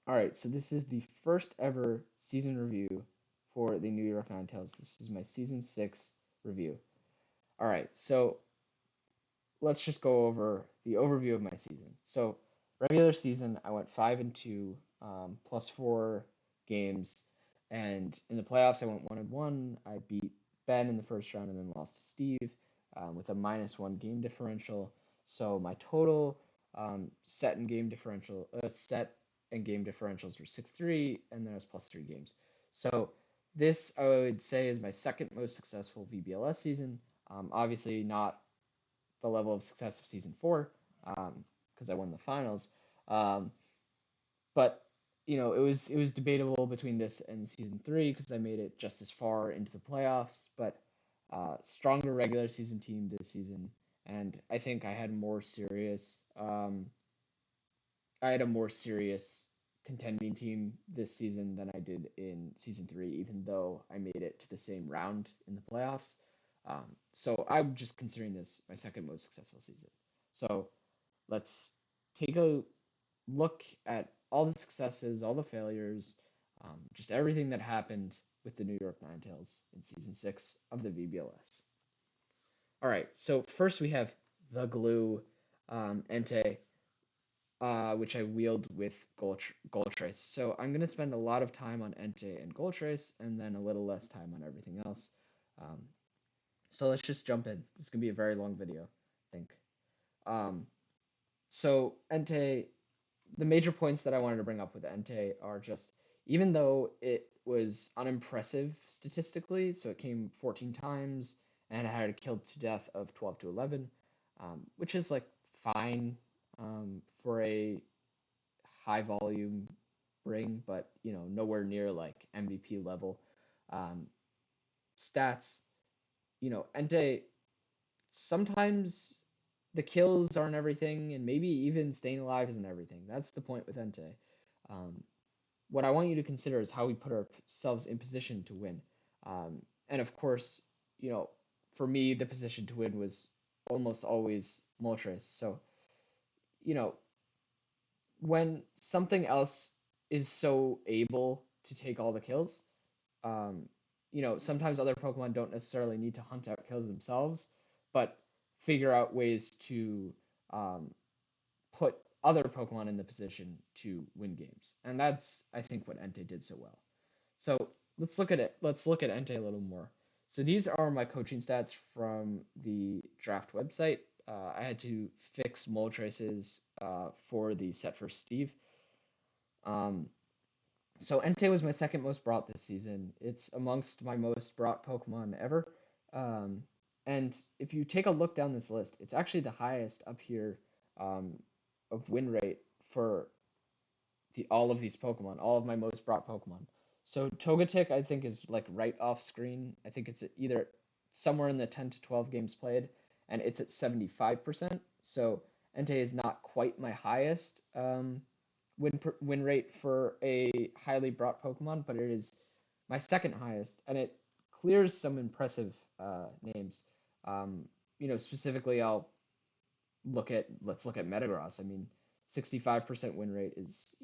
All right, so this is the first ever season review for the New York Ninetales. This is my season 6 review. All right, so let's just go over the overview of my season. So, regular season, I went 5-2, plus 4 games, and in the playoffs, I went 1-1. I beat Ben in the first round and then lost to Steve with a -1 game differential. So my total set and game differentials were 6-3, and then I was +3 games. So this I would say is my second most successful VBLS season. Obviously not the level of success of season 4, because I won the finals. Um, but it was debatable between this and season 3 because I made it just as far into the playoffs. But stronger regular season team this season, and I think I had a more serious contending team this season than I did in season 3, even though I made it to the same round in the playoffs. So I'm just considering this my second most successful season. So let's take a look at all the successes, all the failures, just everything that happened with the New York Ninetales in season 6 of the VBLS. All right, so first we have the glue, Entei, which I wield with Gold Trace. So I'm going to spend a lot of time on Entei and Gold Trace, and then a little less time on everything else. Um, so let's just jump in. This is going to be a very long video, I think. So Entei, the major points that I wanted to bring up with Entei are just, even though it was unimpressive statistically, so it came 14 times and it had a killed to death of 12 to 11, which is like fine for a high volume bring, but nowhere near like MVP level um, stats. Entei, sometimes the kills aren't everything, and maybe even staying alive isn't everything. That's the point with Entei. Um, what I want you to consider is how we put ourselves in position to win. And of course, you know, for me, the position to win was almost always Moltres. So, you know, when something else is so able to take all the kills, um, sometimes other Pokemon don't necessarily need to hunt out kills themselves, but figure out ways to um, put other Pokemon in the position to win games. And that's, I think, what Entei did so well. So let's look at it. Let's look at Entei a little more. So these are my coaching stats from the draft website. I had to fix Moltres for the set for Steve. Um, so Entei was my second most brought this season. It's amongst my most brought Pokemon ever. Um, and if you take a look down this list, it's actually the highest up here um, of win rate for all of these Pokemon, all of my most brought Pokemon. So Togetic, I think, is like right off screen. I think it's either somewhere in the 10 to 12 games played, and it's at 75%. So Entei is not quite my highest win rate for a highly brought Pokemon, but it is my second highest, and it clears some impressive names. Specifically, let's look at Metagross. I mean, 65% win rate is,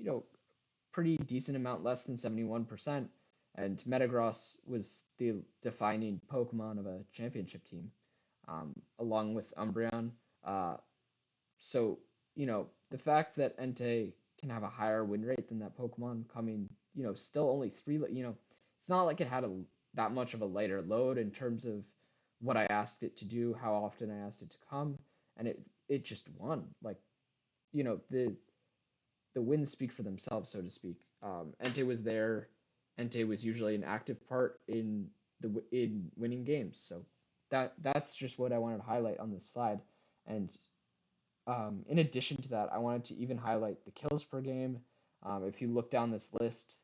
pretty decent amount less than 71%. And Metagross was the defining Pokemon of a championship team, along with Umbreon. So, the fact that Entei can have a higher win rate than that Pokemon coming, still only it's not like it had that much of a lighter load in terms of what I asked it to do, how often I asked it to come, and it just won. Like, the wins speak for themselves, so to speak. Entei was there. Entei was usually an active part in winning games. So that's just what I wanted to highlight on this slide. And in addition to that, I wanted to even highlight the kills per game. If you look down this list,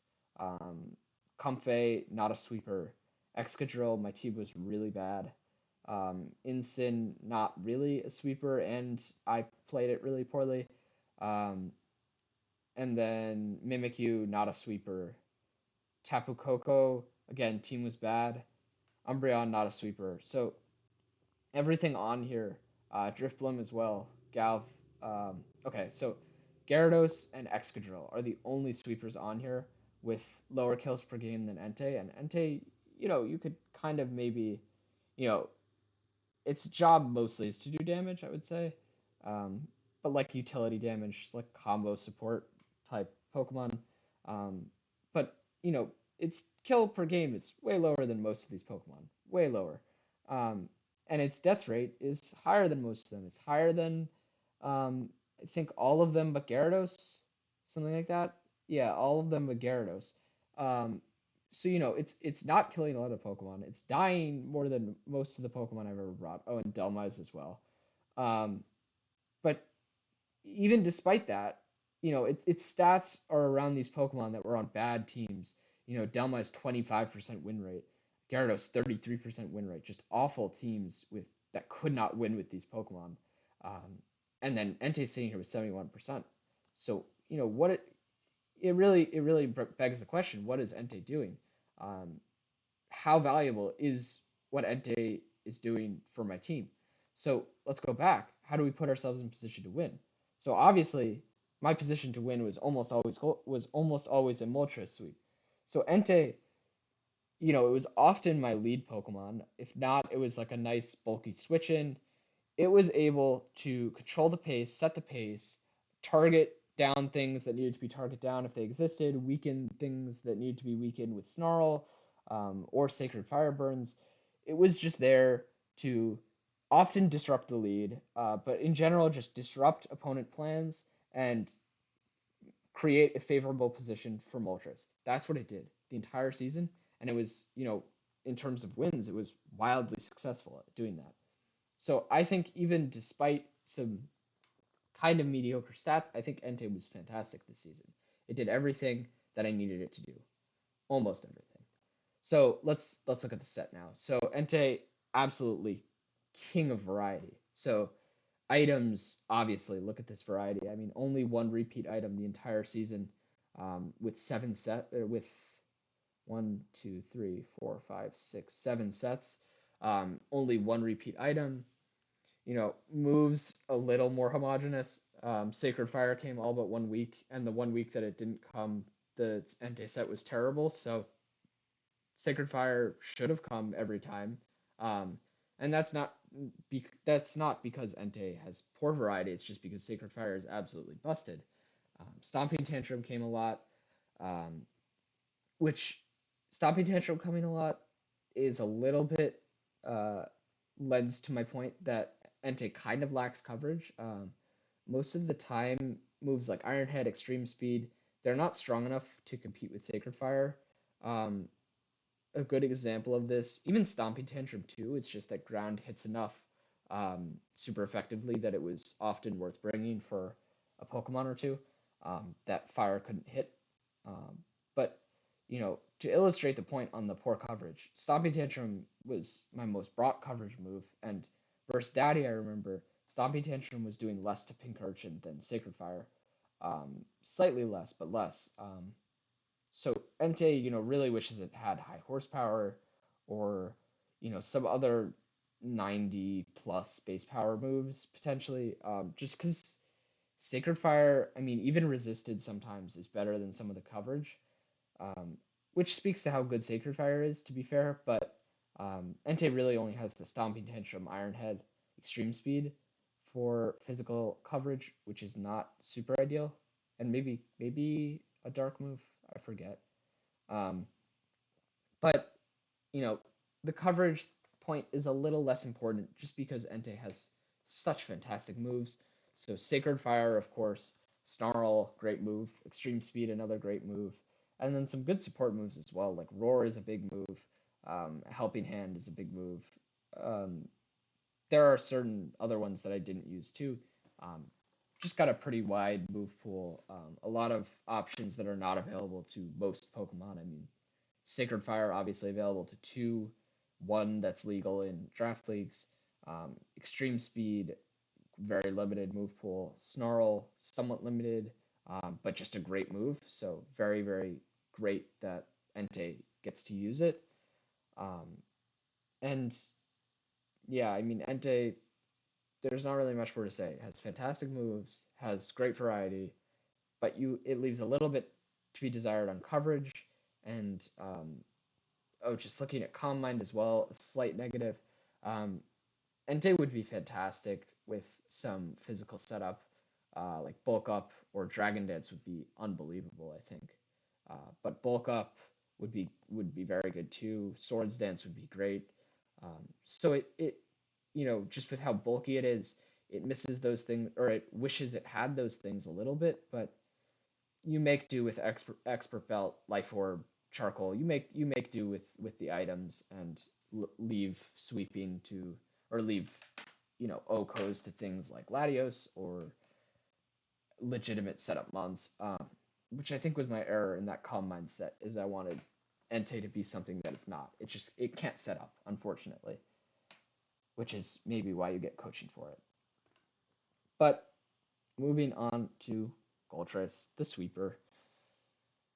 Comfey, not a sweeper. Excadrill, my team was really bad. Incin, not really a sweeper, and I played it really poorly. Um, and then Mimikyu, not a sweeper. Tapu Koko, again, team was bad. Umbreon, not a sweeper. So everything on here, Drifblim as well. Galv. Okay, so Gyarados and Excadrill are the only sweepers on here with lower kills per game than Entei. And Entei, you could kind of maybe, you know, its job mostly is to do damage, I would say. Um, but like utility damage, like combo support type Pokemon. Um, but, its kill per game is way lower than most of these Pokemon. Way lower. Um, and its death rate is higher than most of them. It's higher than, I think, all of them but Gyarados, something like that. Yeah, all of them but Gyarados. Um, so it's not killing a lot of Pokemon. It's dying more than most of the Pokemon I've ever brought. Oh, and Delmise as well. Um, but even despite that, its stats are around these Pokemon that were on bad teams. Delmise 25% win rate, Gyarados 33% win rate. Just awful teams with that could not win with these Pokemon. And then Entei sitting here with 71%. So what it really begs the question: what is Entei doing? Um, how valuable is what Entei is doing for my team? So let's go back. How do we put ourselves in position to win? So obviously, my position to win was almost always a Moltres sweep. So Entei, it was often my lead Pokemon. If not, it was like a nice bulky switch in. It was able to control the pace, set the pace, target down things that needed to be targeted down if they existed, weaken things that needed to be weakened with Snarl, or Sacred Fire Burns. It was just there to often disrupt the lead, but in general, just disrupt opponent plans and create a favorable position for Moltres. That's what it did the entire season, and it was, in terms of wins, it was wildly successful at doing that. So I think even despite some kind of mediocre stats, I think Entei was fantastic this season. It did everything that I needed it to do, almost everything. So let's look at the set now. So Entei, absolutely king of variety. So items, obviously, look at this variety. I mean, only one repeat item the entire season, with with 7 sets. Only one repeat item. Moves a little more homogenous. Sacred Fire came all but 1 week, and the 1 week that it didn't come, the Entei set was terrible. So Sacred Fire should have come every time, and that's not because Entei has poor variety. It's just because Sacred Fire is absolutely busted. Stomping Tantrum came a lot, um, which Stomping Tantrum coming a lot is a little bit, uh, lends to my point that Entei kind of lacks coverage. Most of the time, moves like Iron Head, Extreme Speed, they're not strong enough to compete with Sacred Fire. Um, a good example of this, even Stomping Tantrum too, it's just that ground hits enough, super effectively that it was often worth bringing for a Pokemon or two, that Fire couldn't hit. But to illustrate the point on the poor coverage, Stomping Tantrum was my most brought coverage move, and versus Daddy, I remember Stomping Tantrum was doing less to Pink Urchin than Sacred Fire, slightly less, but less. So Entei, really wishes it had high horsepower, or some other 90 plus base power moves potentially. Just because Sacred Fire, I mean, even resisted sometimes is better than some of the coverage, um, which speaks to how good Sacred Fire is, to be fair. But Entei really only has the Stomping Tantrum, Iron Head, Extreme Speed for physical coverage, which is not super ideal, and maybe a dark move, I forget. Um, but you know, the coverage point is a little less important just because Entei has such fantastic moves. So Sacred Fire, of course, Snarl, great move, Extreme Speed, another great move, and then some good support moves as well. Like Roar is a big move, Helping Hand is a big move. Um, there are certain other ones that I didn't use too. Um, just got a pretty wide move pool, a lot of options that are not available to most Pokemon. I mean, Sacred Fire obviously available to two, one that's legal in draft leagues. Extreme Speed, very limited move pool. Snarl, somewhat limited, but just a great move. So very, very great that Entei gets to use it. Um, and yeah, I mean, Entei, there's not really much more to say. It has fantastic moves, has great variety. but it leaves a little bit to be desired on coverage, and just looking at Calm Mind as well, a slight negative. Um, Entei would be fantastic with some physical setup, like bulk up or dragon dance would be unbelievable, I think. But bulk up would be very good too. Swords dance would be great. So it just with how bulky it is, it misses those things, or it wishes it had those things a little bit. But you make do with expert belt, life orb, charcoal. You make do with the items and leave sweeping to, or leave OCOs to things like Latios or legitimate setup mons, which I think was my error in that calm mindset. Is I wanted Entei to be something that it's not. It can't set up, unfortunately, which is maybe why you get coaching for it. But moving on to Moltres, the sweeper.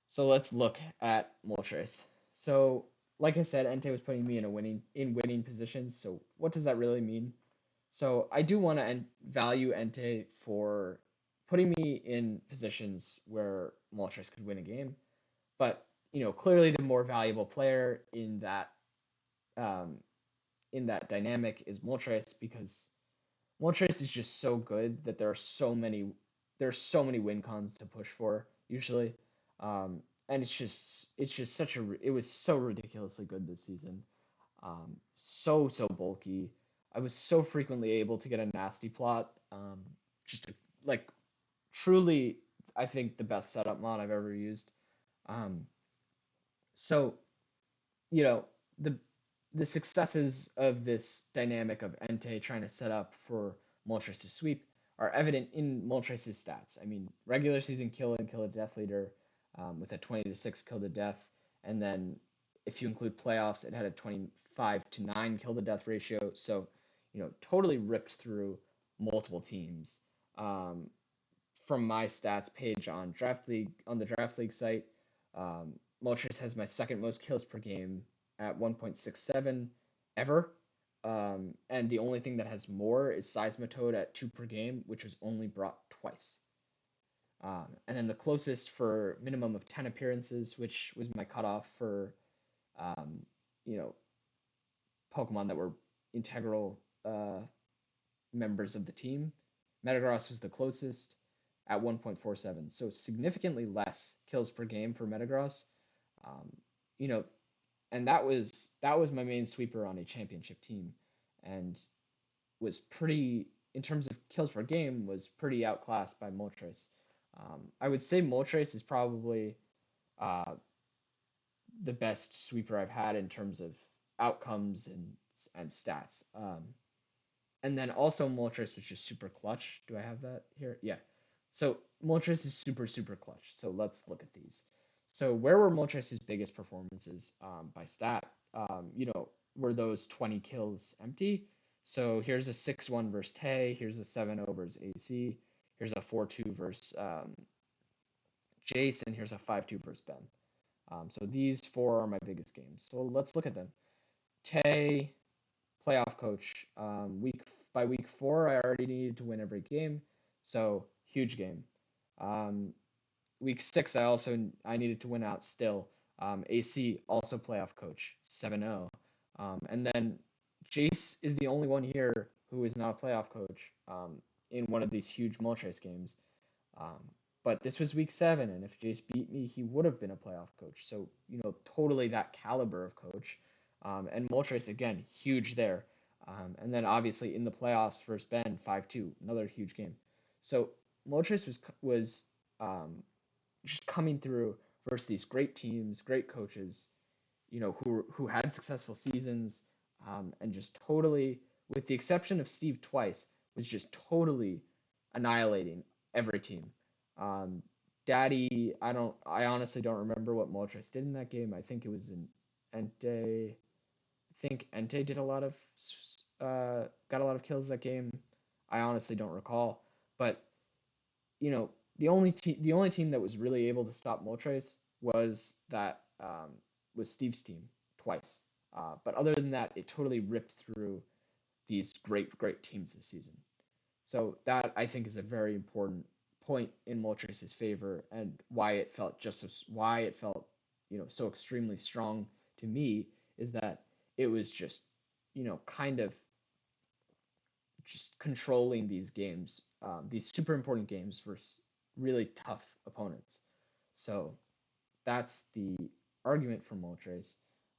So let's look at Moltres. So, like I said, Entei was putting me in winning positions. So, what does that really mean? So, I do want to value Entei for putting me in positions where Moltres could win a game. But clearly, the more valuable player um, in that dynamic is Moltres, because Moltres is just so good that there's so many win cons to push for usually. And it's just it was so ridiculously good this season. So bulky. I was so frequently able to get a nasty plot. Just like truly, I think the best setup mod I've ever used. Um, so you know the the successes of this dynamic of Entei trying to set up for Moltres to sweep are evident in Moltres' stats. I mean, regular season kill and kill a death leader, with a 20-6 kill to death, and then if you include playoffs, it had a 25-9 kill to death ratio. So, totally ripped through multiple teams. Um, from my stats page on the draft league site, Moltres has my second most kills per game at 1.67 ever. And the only thing that has more is Seismitoad at 2 per game, which was only brought twice. And then the closest for minimum of 10 appearances, which was my cutoff for, um, you know, Pokemon that were integral members of the team. Metagross was the closest at 1.47, so significantly less kills per game for Metagross. Um, you know, and that was my main sweeper on a championship team, and was pretty, in terms of kills per game, was pretty outclassed by Moltres. I would say Moltres is probably uh, the best sweeper I've had in terms of outcomes and stats. And then also Moltres was just super clutch. Do I have that here? Yeah. So Moltres is super clutch. So let's look at these. So where were Moltres' biggest performances by stat? Were those 20 kills empty? So here's a 6-1 versus Tay. Here's a 7-0 versus AC. Here's a 4-2 versus Jace. And here's a 5-2 versus Ben. So these four are my biggest games. So let's look at them. Tay, playoff coach. By week 4, I already needed to win every game, so huge game. Week 6, I needed to win out still. AC also playoff coach, 7-0. And then Jace is the only one here who is not a playoff coach in one of these huge Moltres games. But this was week 7, and if Jace beat me, he would have been a playoff coach. So, totally that caliber of coach. And Moltres, again, huge there. And then obviously in the playoffs versus Ben, 5-2, another huge game. So Moltres was just coming through versus these great teams, great coaches, who had successful seasons, and just totally, with the exception of Steve twice, was just totally annihilating every team. Daddy, I honestly don't remember what Moltres did in that game. I think it was in Entei. I think Entei did got a lot of kills that game. I honestly don't recall, but the only team that was really able to stop Moltres was Steve's team twice. But other than that, it totally ripped through these great teams this season. So that, I think, is a very important point in Moltres' favor and why it felt why it felt so extremely strong to me is that it was just kind of just controlling these games, these super important games versus really tough opponents. So that's the argument for Moltres.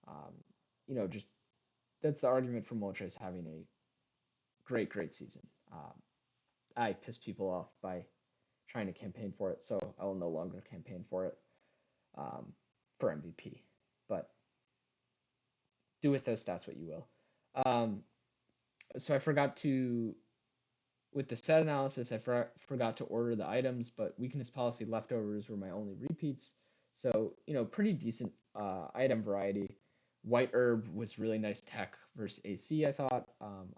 Um, just that's the argument for Moltres having a great season. I piss people off by trying to campaign for it, so I will no longer campaign for it um, for MVP. But do with those stats what you will. So I forgot to, with the set analysis, I forgot to order the items, but weakness policy leftovers were my only repeats. So, pretty decent item variety. White Herb was really nice tech versus AC, I thought.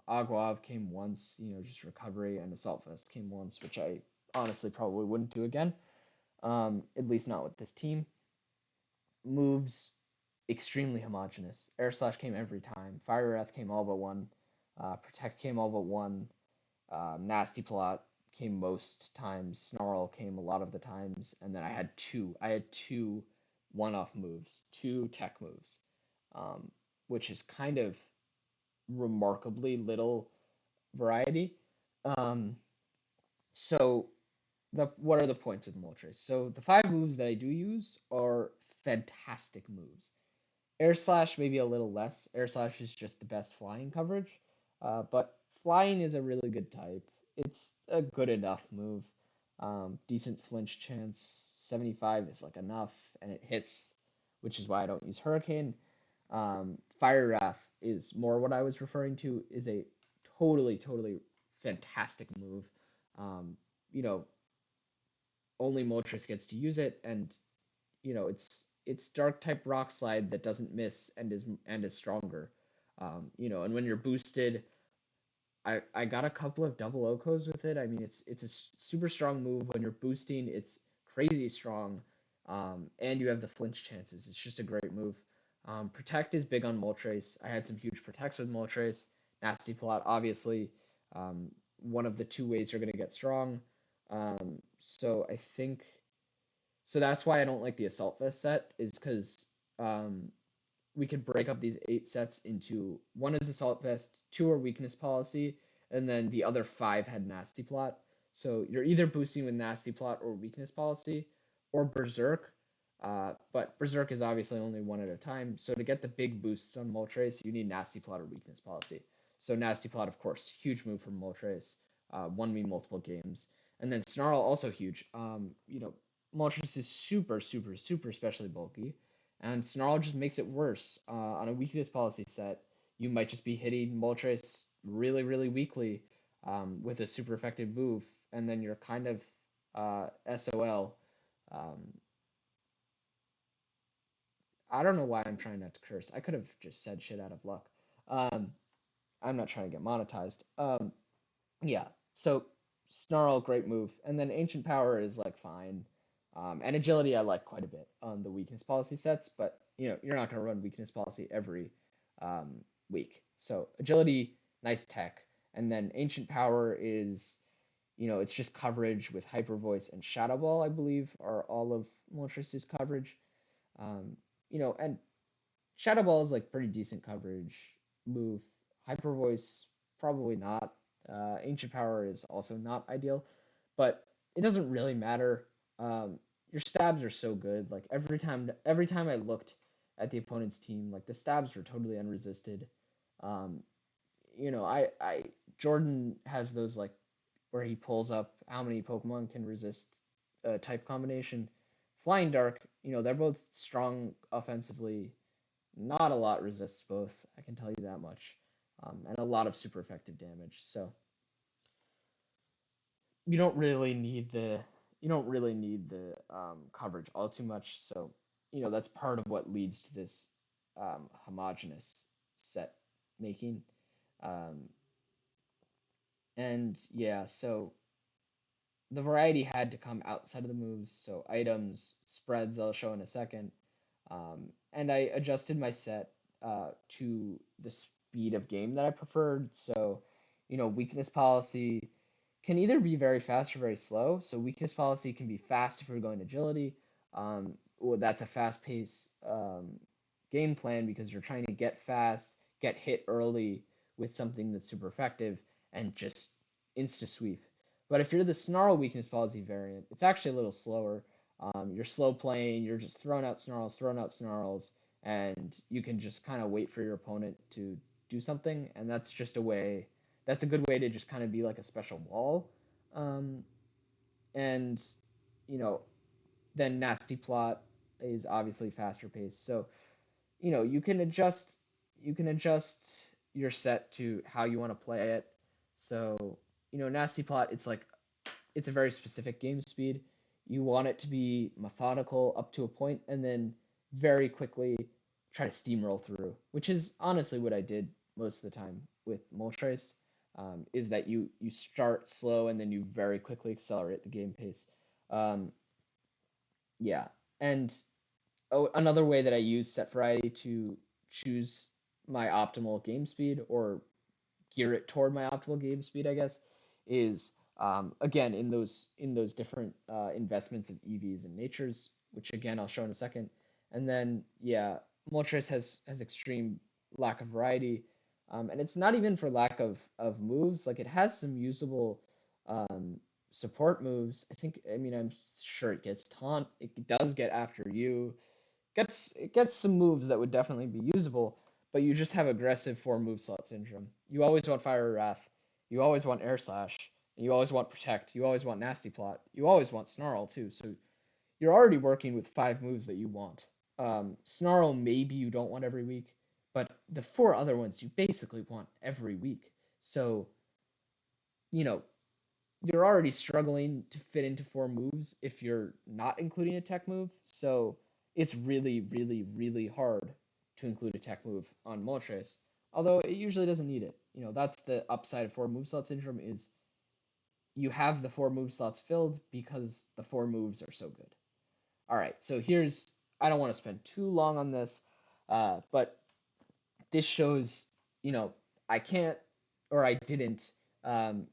Aguav came once, just recovery, and Assault Vest came once, which I honestly probably wouldn't do again, at least not with this team. Moves, extremely homogenous. Air Slash came every time. Fire Wrath came all but one. Protect came all but one. Nasty Plot came most times. Snarl came a lot of the times, and then I had two one-off moves, two tech moves, which is kind of remarkably little variety. Um, so what are the points of Moltres? So the 5 moves that I do use are fantastic moves. Air Slash maybe a little less. Air Slash is just the best flying coverage, but flying is a really good type. It's a good enough move. Decent flinch chance. 75 is like enough, and it hits, which is why I don't use Hurricane. Fire Wrath is more what I was referring to. Is a totally fantastic move. Um, you know, only Moltres gets to use it, and it's dark type rock slide that doesn't miss and is stronger. And when you're boosted, I got a couple of double Okos with it. I mean, it's a super strong move. When you're boosting, it's crazy strong, and you have the flinch chances. It's just a great move. Protect is big on Moltres. I had some huge protects with Moltres. Nasty Plot, obviously, one of the 2 ways you're gonna get strong. So I think so that's why I don't like the Assault Vest set, is because we could break up these 8 sets into one is Assault Vest, 2 are Weakness Policy, and then the other 5 had Nasty Plot. So you're either boosting with Nasty Plot or Weakness Policy, or Berserk. But Berserk is obviously only one at a time. So to get the big boosts on Moltres, you need Nasty Plot or Weakness Policy. So Nasty Plot, of course, huge move from Moltres. Won me multiple games. And then Snarl, also huge. Moltres is super especially bulky, and Snarl just makes it worse. On a weakness policy set, you might just be hitting Moltres really weakly with a super effective move, and then you're kind of SOL. Um, I don't know why I'm trying not to curse. I could have just said shit out of luck. Um, I'm not trying to get monetized. Yeah, so Snarl, great move. And then Ancient Power is like fine. And Agility I like quite a bit on the weakness policy sets, but you're not going to run weakness policy every week. So Agility, nice tech. And then Ancient Power is, it's just coverage with Hyper Voice and Shadow Ball, I believe, are all of Moltres' coverage. And Shadow Ball is like pretty decent coverage move. Hyper Voice, probably not. Ancient Power is also not ideal, but it doesn't really matter. Your stabs are so good. Like every time I looked at the opponent's team, like the stabs were totally unresisted. Um, I Jordan has those like where he pulls up how many Pokemon can resist a type combination. Flying Dark, they're both strong offensively. Not a lot resists both, I can tell you that much, and a lot of super effective damage. So you don't really need the coverage all too much. So that's part of what leads to this homogeneous set making. Um, and yeah, so the variety had to come outside of the moves. So items, spreads, I'll show in a second. And I adjusted my set to the speed of game that I preferred. So, weakness policy, can either be very fast or very slow. So weakness policy can be fast if we're going agility. Well, that's a fast pace game plan because you're trying to get fast, get hit early with something that's super effective, and just insta sweep. But if you're the snarl weakness policy variant, it's actually a little slower. You're slow playing, you're just throwing out snarls, and you can just kind of wait for your opponent to do something, and that's a good way to just kind of be like a special wall. Um, and you know, then nasty plot is obviously faster paced. So you can adjust your set to how you want to play it. So nasty plot, it's a very specific game speed. You want it to be methodical up to a point, and then very quickly try to steamroll through, which is honestly what I did most of the time with Moltres. Is that you start slow and then you very quickly accelerate the game pace. Um, yeah, and another way that I use set variety to choose my optimal game speed, or gear it toward my optimal game speed, I guess, is again in those different investments of EVs and natures, which again I'll show in a second. And then yeah, Moltres has extreme lack of variety, and it's not even for lack of moves. Like it has some usable um, support moves. I mean, I'm sure it gets taunt. It does get after you. It gets some moves that would definitely be usable, but you just have aggressive four move slot syndrome. You always want Fire Wrath, you always want Air Slash, you always want Protect, you always want Nasty Plot, you always want Snarl too. So you're already working with five moves that you want. Snarl maybe you don't want every week, but the four other ones you basically want every week. So you know you're already struggling to fit into four moves if you're not including a tech move. So it's really, really, really hard to include a tech move on Moltres, although it usually doesn't need it. That's the upside of four move slot syndrome is you have the four move slots filled because the four moves are so good. All right, so I don't want to spend too long on this, but this shows, you know, I can't or I didn't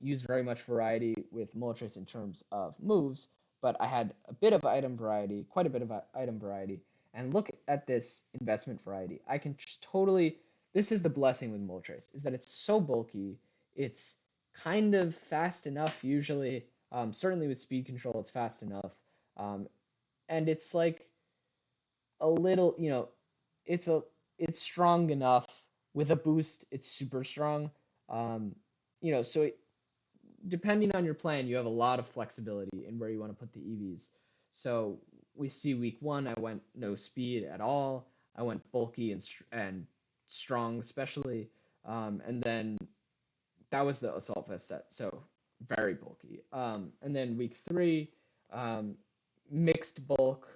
use very much variety with Moltres in terms of moves, but I had a bit of item variety, quite a bit of item variety. And look at this investment variety. I can just totally. This is the blessing with Moltres, is that it's so bulky. It's kind of fast enough usually. Certainly with speed control, it's fast enough. Um, and it's like a little, it's a it's strong enough with a boost. It's super strong. Um, depending on your plan, you have a lot of flexibility in where you want to put the EVs. So we see week one, I went no speed at all. I went bulky and strong, especially, and then that was the assault vest set. So very bulky. And then week three, um, mixed bulk,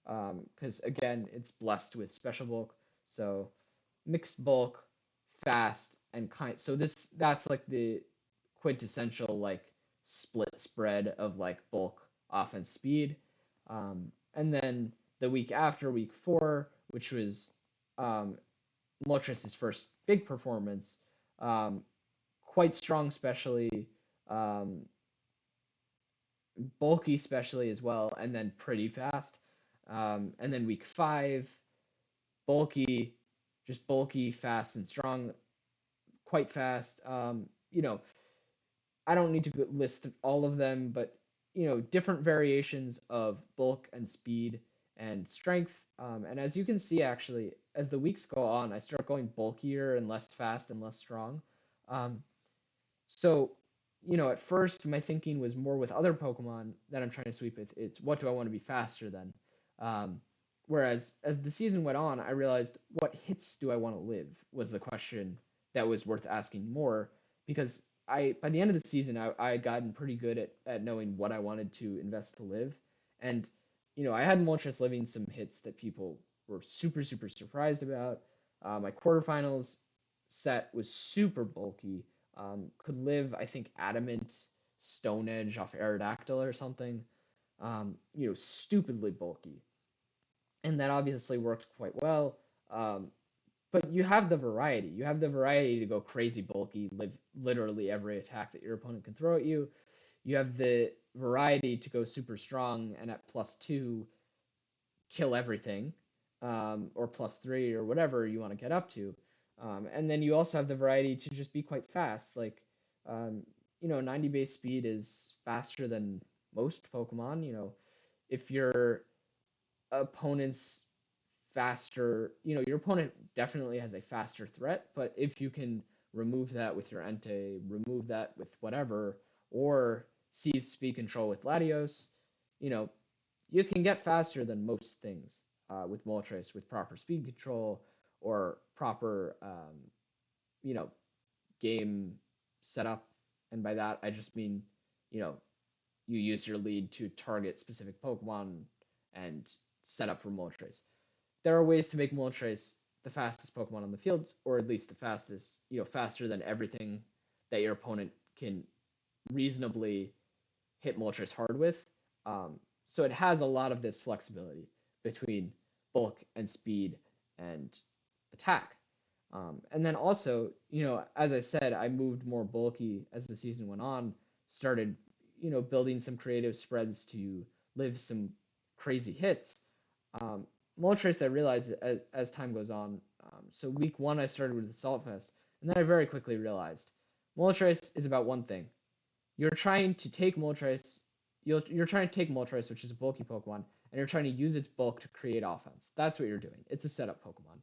because again, it's blessed with special bulk. So mixed bulk, fast, and kind. So that's like the quintessential like split spread of like bulk, offense, speed. And then the week after, week four, which was um, Moltres' first big performance, um, quite strong, especially um, bulky, especially as well, and then pretty fast. And then week five, bulky, just bulky, fast, and strong, quite fast. I don't need to list all of them, but different variations of bulk and speed and strength. And as you can see, actually, as the weeks go on, I start going bulkier and less fast and less strong. Um, so, at first my thinking was more with other Pokemon that I'm trying to sweep with. It's what do I want to be faster than? Um, Whereas as the season went on, I realized what hits do I want to live was the question that was worth asking more because by the end of the season I had gotten pretty good at knowing what I wanted to invest to live. And I had Moltres living some hits that people were super, super surprised about. My quarterfinals set was super bulky, could live, I think, Adamant, Stone Edge off Aerodactyl or something. Stupidly bulky. And that obviously worked quite well. Um, But you have the variety. You have the variety to go crazy bulky, live literally every attack that your opponent can throw at you. You have the variety to go super strong and at +2 kill everything, or +3 or whatever you want to get up to. And then you also have the variety to just be quite fast. Like, um, 90 base speed is faster than most Pokemon. If your opponent's faster, your opponent definitely has a faster threat, but if you can remove that with your Entei, remove that with whatever, or seize speed control with Latios, you know, you can get faster than most things with Moltres with proper speed control or proper, you know, game setup. And by that, I just mean, you know, you use your lead to target specific Pokemon and set up for Moltres. There are ways to make Moltres the fastest Pokemon on the field, or at least the fastest, faster than everything that your opponent can reasonably hit Moltres hard with. So it has a lot of this flexibility between bulk and speed and attack. And then also, as I said, I moved more bulky as the season went on, started, building some creative spreads to live some crazy hits. Um, Moltres, I realized as time goes on. So week 1, I started with Assault Fest, and then I very quickly realized Moltres is about one thing. You're trying to take Moltres, you're trying to take Moltres, which is a bulky Pokemon, and you're trying to use its bulk to create offense. That's what you're doing. It's a setup Pokemon.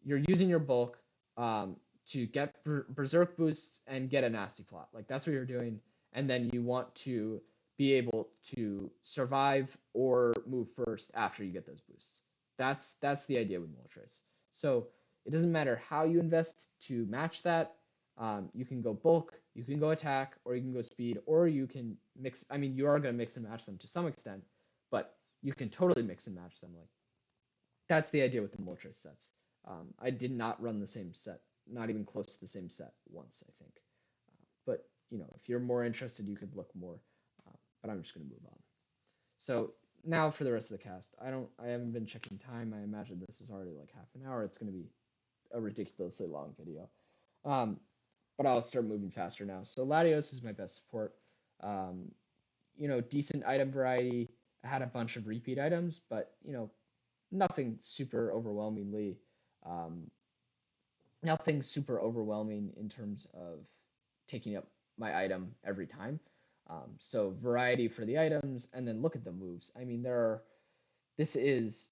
You're using your bulk to get Berserk boosts and get a nasty plot. Like that's what you're doing, and then you want to be able to survive or move first after you get those boosts. That's the idea with Moltres. So it doesn't matter how you invest to match that. You can go bulk, you can go attack, or you can go speed, or you can mix. I mean, you are going to mix and match them to some extent, but you can totally mix and match them. Like that's the idea with the Moltres sets. I did not run the same set, not even close to the same set once, I think. But if you're more interested, you could look more. But I'm just going to move on. So now for the rest of the cast, I haven't been checking time. I imagine this is already like half an hour. It's going to be a ridiculously long video. But I'll start moving faster now. So Latios is my best support. Um, decent item variety. I had a bunch of repeat items, but nothing super overwhelmingly, um, nothing super overwhelming in terms of taking up my item every time. So variety for the items, and then look at the moves. I mean, this is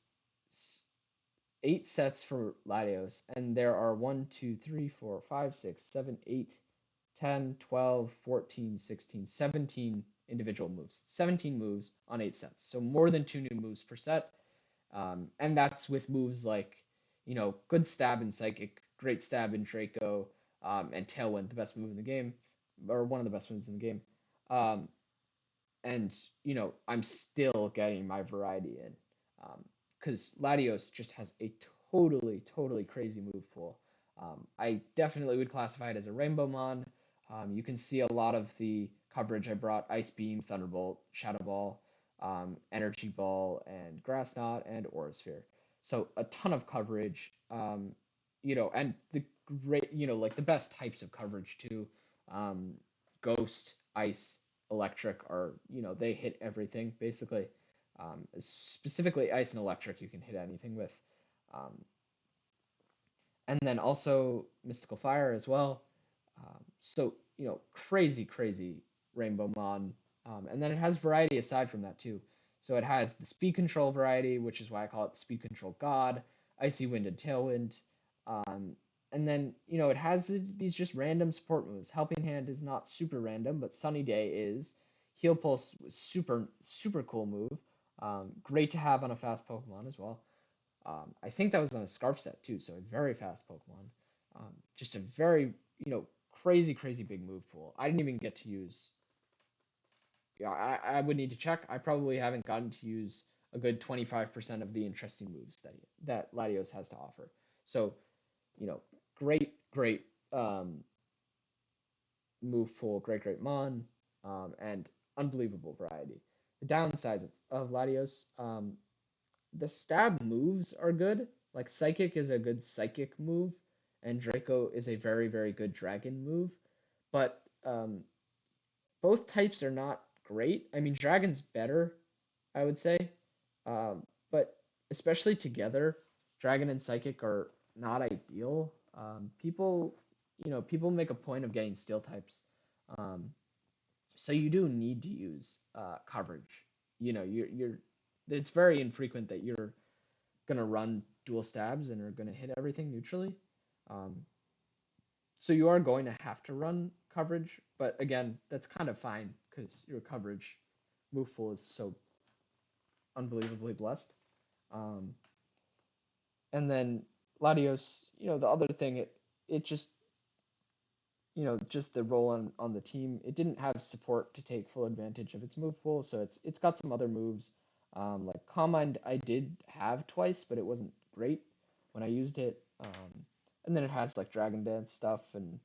8 sets for Latios, and there are 1, 2, 3, 4, 5, 6, 7, 8, 10, 12, 14, 16, 17 individual moves. 17 moves on 8 sets. So more than 2 new moves per set. And that's with moves like, good stab in Psychic, great stab in Draco, and Tailwind, the best move in the game, or one of the best moves in the game. And, I'm still getting my variety in. Because Latios just has a totally, totally crazy move pool. I definitely would classify it as a Rainbow Mon. You can see a lot of the coverage I brought: Ice Beam, Thunderbolt, Shadow Ball, Energy Ball, and Grass Knot, and Aura Sphere. So a ton of coverage, and the great, like the best types of coverage too. Um, Ghost, Ice, Electric are, they hit everything basically. Specifically, Ice and Electric, you can hit anything with. Um, and then also Mystical Fire as well. So, crazy, crazy Rainbow Mon. And then it has variety aside from that too. So it has the speed control variety, which is why I call it the speed control god, Icy Wind and Tailwind. And then, it has these just random support moves. Helping Hand is not super random, but Sunny Day is. Heal Pulse was super, super cool move. Great to have on a fast Pokemon as well. I think that was on a Scarf set too, so a very fast Pokemon. Just a very, crazy, crazy big move pool. I didn't even get to use. Yeah, I would need to check. I probably haven't gotten to use a good 25% of the interesting moves that Latios has to offer. So, great, great move pool, great, great Mon, and unbelievable variety. The downsides of Latios, the stab moves are good. Like Psychic is a good Psychic move, and Draco is a very, very good Dragon move. But both types are not great. I mean, Dragon's better, I would say. But especially together, Dragon and Psychic are not ideal. People make a point of getting Steel types. Um, so you do need to use coverage. You're it's very infrequent that you're gonna run dual stabs and are gonna hit everything neutrally. Um, so you are going to have to run coverage, but again, that's kind of fine because your coverage move pool is so unbelievably blessed. Um, and then Latios, the other thing, it just just the role on the team, it didn't have support to take full advantage of its move pool, so it's got some other moves. Like Calm Mind I did have twice, but it wasn't great when I used it. And then it has like Dragon Dance stuff, and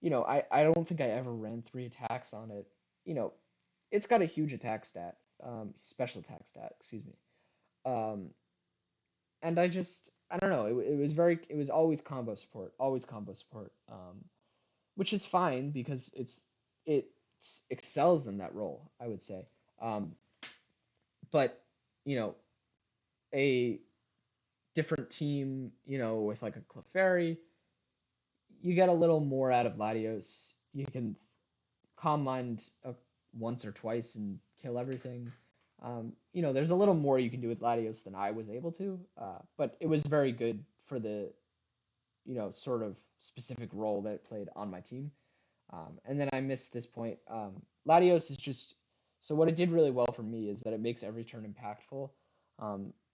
I don't think I ever ran 3 attacks on it. You know, it's got a huge attack stat, special attack stat, excuse me. Um, and I don't know, it was always combo support, always combo support. Which is fine because it excels in that role, I would say. Um, but you know, a different team, with like a Clefairy, you get a little more out of Latios. You can Calm Mind once or twice and kill everything. There's a little more you can do with Latios than I was able to, but it was very good for the sort of specific role that it played on my team. And then I missed this point. Latios is just so what it did really well for me is that it makes every turn impactful.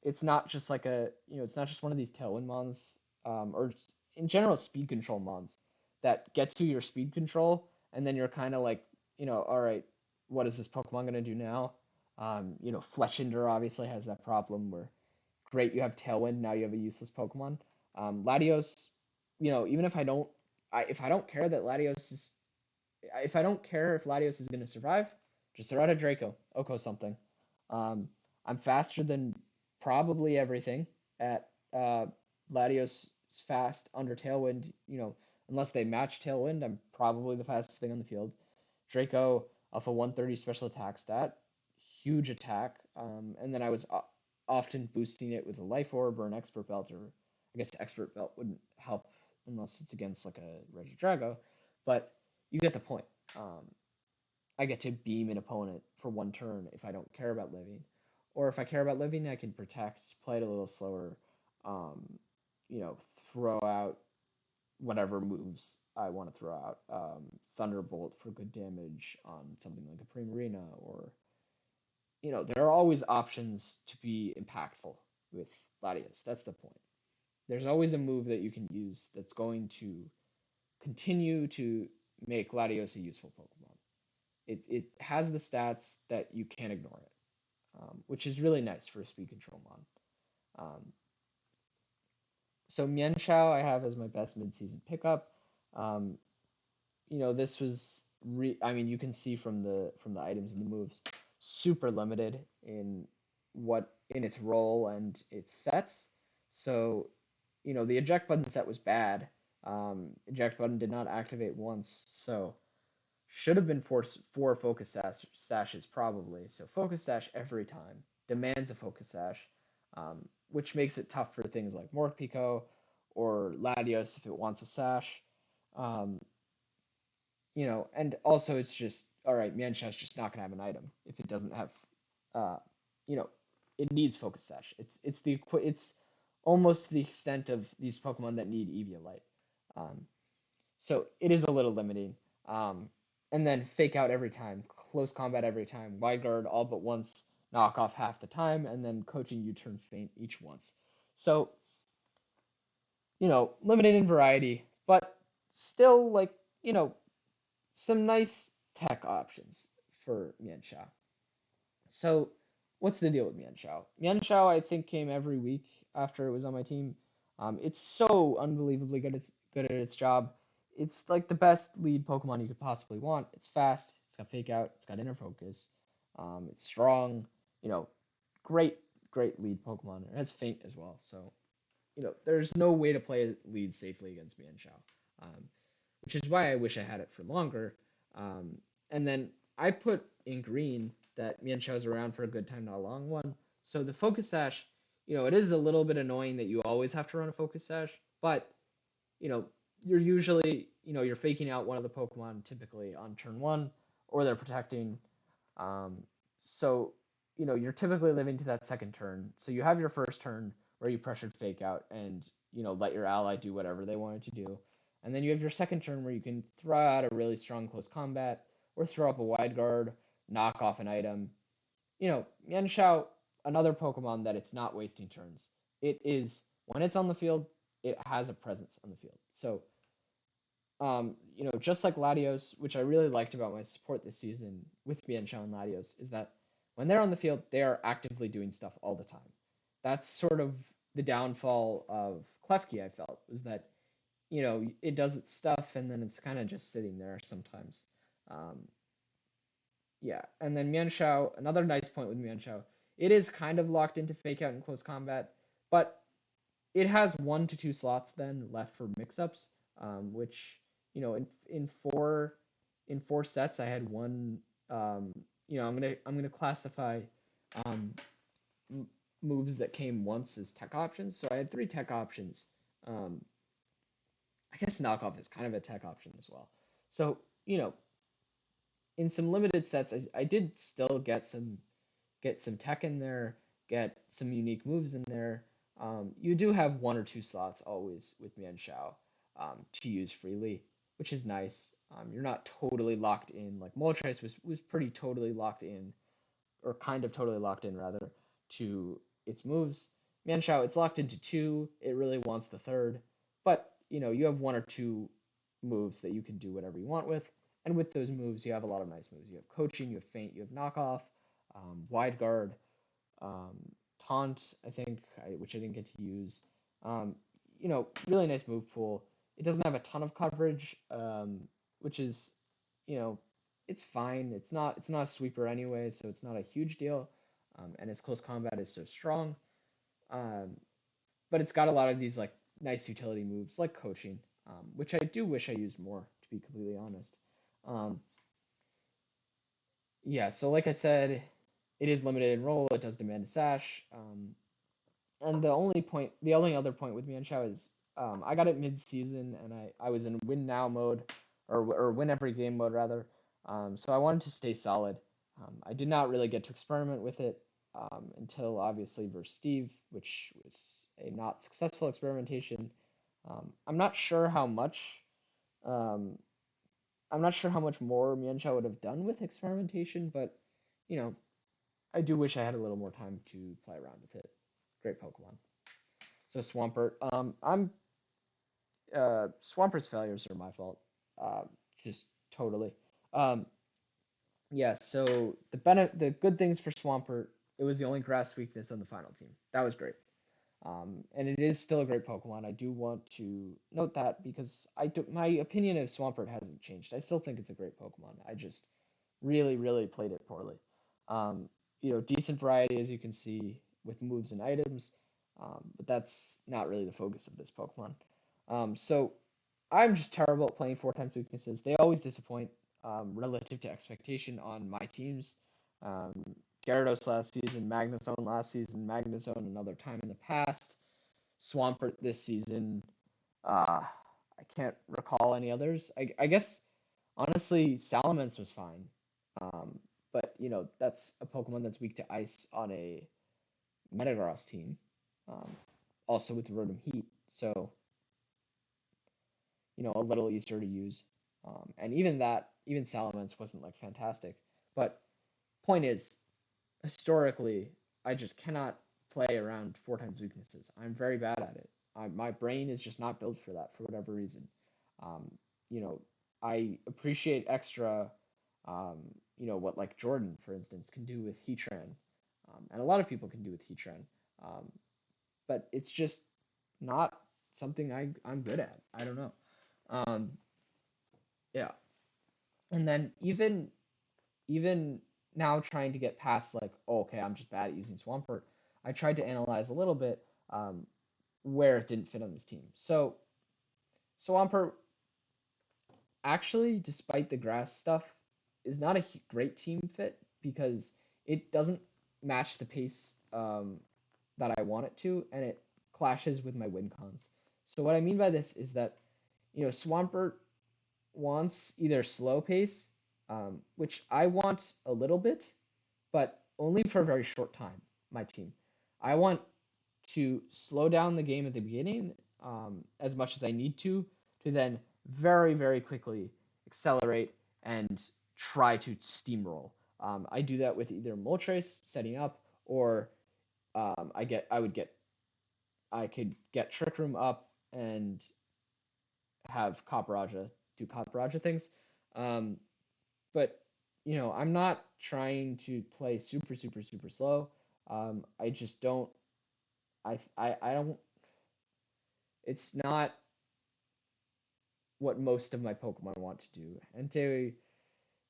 It's not just like it's not just one of these tailwind mons, or in general speed control mons that gets to your speed control, and then you're kind of like, all right, what is this Pokemon gonna do now? Fletchinder obviously has that problem where great, you have Tailwind, now you have a useless Pokemon. Latios, even if I don't care that Latios is if I don't care if Latios is going to survive, just throw out a Draco, Oko something. I'm faster than probably everything at Latios is fast under Tailwind. Unless they match Tailwind, I'm probably the fastest thing on the field. Draco off a 130 special attack stat, huge attack. And then I was often boosting it with a Life Orb or an Expert Belt, or I guess Expert Belt wouldn't help unless it's against like a Regidrago, but you get the point. I get to beam an opponent for 1 turn if I don't care about living, or if I care about living, I can protect, play it a little slower, um, throw out whatever moves I want to throw out. Thunderbolt for good damage on something like a Primarina, or there are always options to be impactful with Latios. That's the point. There's always a move that you can use that's going to continue to make Latios a useful Pokemon. It has the stats that you can't ignore it, which is really nice for a speed control mon. So Mienshao I have as my best midseason pickup. Um, this was I mean, you can see from the items and the moves, super limited in its role and its sets. So, the eject button set was bad. Eject button did not activate once, so should have been four focus sashes probably. So focus sash every time demands a focus sash, which makes it tough for things like Morpeko or Latios if it wants a sash. Um, and also it's just all right. Mienshao's just not gonna have an item if it doesn't have, uh, you know, it needs focus sash. It's almost to the extent of these Pokemon that need Eviolite. Um, so it is a little limiting. And then fake out every time, close combat every time, wide guard all but once, knock off half the time, and then coaching U-turn feint each once. So, limited in variety, but still like, some nice tech options for Mienshao. So, what's the deal with Mienshao? Mienshao, I think, came every week after it was on my team. It's so unbelievably good at its job. It's like the best lead Pokemon you could possibly want. It's fast. It's got Fake Out. It's got Inner Focus. It's strong. Great lead Pokemon. It has Feint as well. So, there's no way to play lead safely against Mienshao, um, which is why I wish I had it for longer. Um, and then I put in green that Mienshao is around for a good time, not a long one. So the focus sash, it is a little bit annoying that you always have to run a focus sash, but you know, you're usually, you're faking out one of the Pokemon typically on turn one, or they're protecting. Um, so, you're typically living to that second turn. So you have your first turn where you pressured fake out and, let your ally do whatever they wanted to do. And then you have your second turn where you can throw out a really strong close combat or throw up a wide guard, knock off an item. Mienshao, another Pokemon that it's not wasting turns. It is, when it's on the field, it has a presence on the field. So, just like Latios, which I really liked about my support this season with Mienshao and Latios, is that when they're on the field, they are actively doing stuff all the time. That's sort of the downfall of Klefki, I felt, was that, it does its stuff and then it's kind of just sitting there sometimes. Um, yeah, and then Mienshao, another nice point with Mienshao, it is kind of locked into fake out and close combat, but it has 1 to 2 slots then left for mix-ups, which in four sets I had one. I'm gonna classify um, moves that came once as tech options. So I had 3 tech options. Um, I guess knockoff is kind of a tech option as well. So in some limited sets, I did still get some tech in there, get some unique moves in there. You do have 1 or 2 slots always with Mienshao to use freely, which is nice. You're not totally locked in. Like Moltres was pretty totally locked in, or kind of totally locked in rather, to its moves. Mienshao, it's locked into 2. It really wants the third, but you have 1 or 2 moves that you can do whatever you want with. And with those moves, you have a lot of nice moves. You have coaching, you have feint, you have knockoff, wide guard, um, taunt, I think, which I didn't get to use. Really nice move pool. It doesn't have a ton of coverage, which is, you know, it's fine. It's not a sweeper anyway, so it's not a huge deal. And its close combat is so strong. Um, but it's got a lot of these like nice utility moves like coaching, which I do wish I used more, to be completely honest. Um, yeah, so like I said, it is limited in role. It does demand a sash. And the only other point with Mienshao is I got it mid-season and I was in win now mode, or win every game mode rather. So I wanted to stay solid. I did not really get to experiment with it until obviously versus Steve, which was a not successful experimentation. I'm not sure how much. Um, I'm not sure how much more Mienshao would have done with experimentation, but you know, I do wish I had a little more time to play around with it. Great Pokemon. So Swampert, Swampert's failures are my fault. Just totally. Um, yeah. So the good things for Swampert, it was the only grass weakness on the final team. That was great. And it is still a great Pokemon. I do want to note that because my opinion of Swampert hasn't changed. I still think it's a great Pokemon. I just really, really played it poorly. Um, decent variety as you can see with moves and items, but that's not really the focus of this Pokemon. So I'm just terrible at playing 4 times weaknesses. They always disappoint relative to expectation on my teams. Um, Gyarados last season, Magnezone last season, Magnezone another time in the past, Swampert this season. I can't recall any others. I guess honestly, Salamence was fine. But that's a Pokemon that's weak to ice on a Metagross team. Um, also with Rotom Heat, so a little easier to use. And even Salamence wasn't like fantastic. But point is, historically, I just cannot play around 4 times weaknesses. I'm very bad at it. My brain is just not built for that for whatever reason. Um, you know, I appreciate extra, um, what like Jordan, for instance, can do with Heatran, and a lot of people can do with Heatran, um, but it's just not something I'm good at. I don't know. Um, yeah, and then even now trying to get past like, oh, okay, I'm just bad at using Swampert. I tried to analyze a little bit. Um, where it didn't fit on this team. So Swampert, actually, despite the grass stuff, is not a great team fit because it doesn't match the pace that I want it to, and it clashes with my win cons. So what I mean by this is that Swampert wants either slow pace, which I want a little bit, but only for a very short time. My team, I want to slow down the game at the beginning as much as I need to then very, very quickly accelerate and try to steamroll. I do that with either Moltres setting up, or I could get Trick Room up and have Copper do Copper things. But I'm not trying to play super, super, super slow. I just don't. I don't. It's not what most of my Pokemon want to do. Entei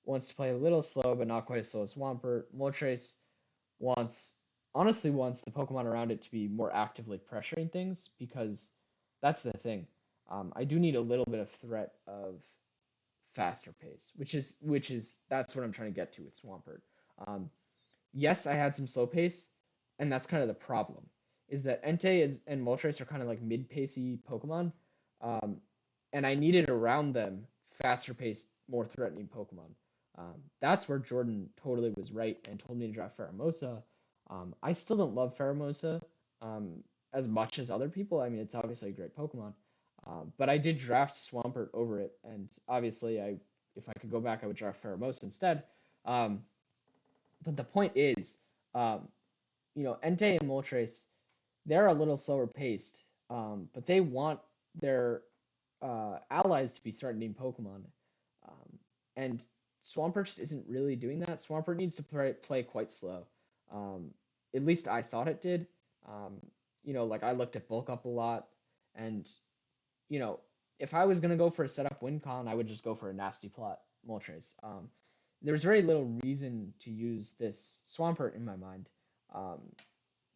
wants to play a little slow, but not quite as slow as Swampert. Moltres wants honestly wants the Pokemon around it to be more actively pressuring things, because that's the thing. I do need a little bit of threat of faster pace, which is that's what I'm trying to get to with Swampert. Um, yes, I had some slow pace, and that's kind of the problem. Is that Entei and Moltres are kind of like mid-pacey Pokemon, um, and I needed around them faster paced, more threatening Pokemon. That's where Jordan totally was right and told me to draft Pheromosa. I still don't love Pheromosa as much as other people. I mean, it's obviously a great Pokemon, but I did draft Swampert over it, and obviously, if I could go back, I would draft Pheromosa instead. Um, but the point is, um, Entei and Moltres, they're a little slower paced, but they want their allies to be threatening Pokemon. And Swampert just isn't really doing that. Swampert needs to play quite slow. Um, at least I thought it did. Um, like I looked at bulk up a lot, and you know, if I was gonna go for a setup win con, I would just go for a nasty plot Moltres. There's very little reason to use this Swampert in my mind, um,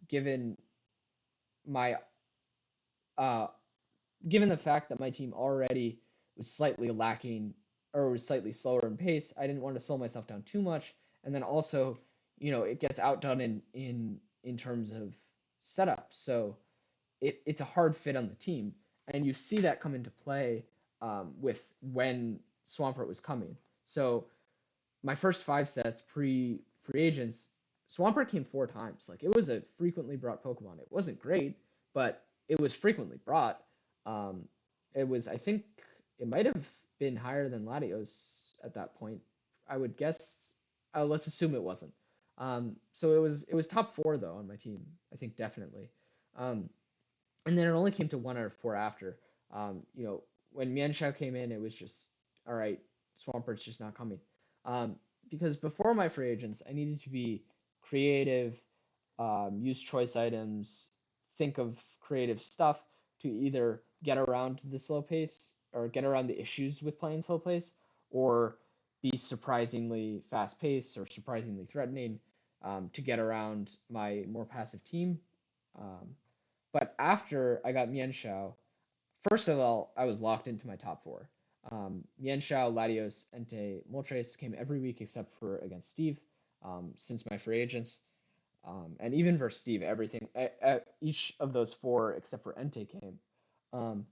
given my uh, given the fact that my team already was slightly lacking or was slightly slower in pace. I didn't want to slow myself down too much, and then also, it gets outdone in terms of setup. So it's a hard fit on the team, and you see that come into play with when Swampert was coming. So my first 5 sets pre free agents, Swampert came 4 times. Like, it was a frequently brought Pokemon. It wasn't great, but it was frequently brought. Um, it was, I think, it might have been higher than Latios at that point. I would guess. Let's assume it wasn't. So it was top 4 though on my team. I think definitely. Um, and then it only came to 1 out of 4 after. When Mienshao came in, it was just all right. Swampert's just not coming. Um, because before my free agents, I needed to be creative, use choice items, think of creative stuff to either get around the slow pace or get around the issues with playing slow pace, or be surprisingly fast paced or surprisingly threatening to get around my more passive team. Um, but after I got Mienshao, first of all, I was locked into my top 4. Mienshao, Latios, Entei, Moltres came every week except for against Steve, since my free agents. And even versus Steve, everything, each of those 4 except for Entei came. Um,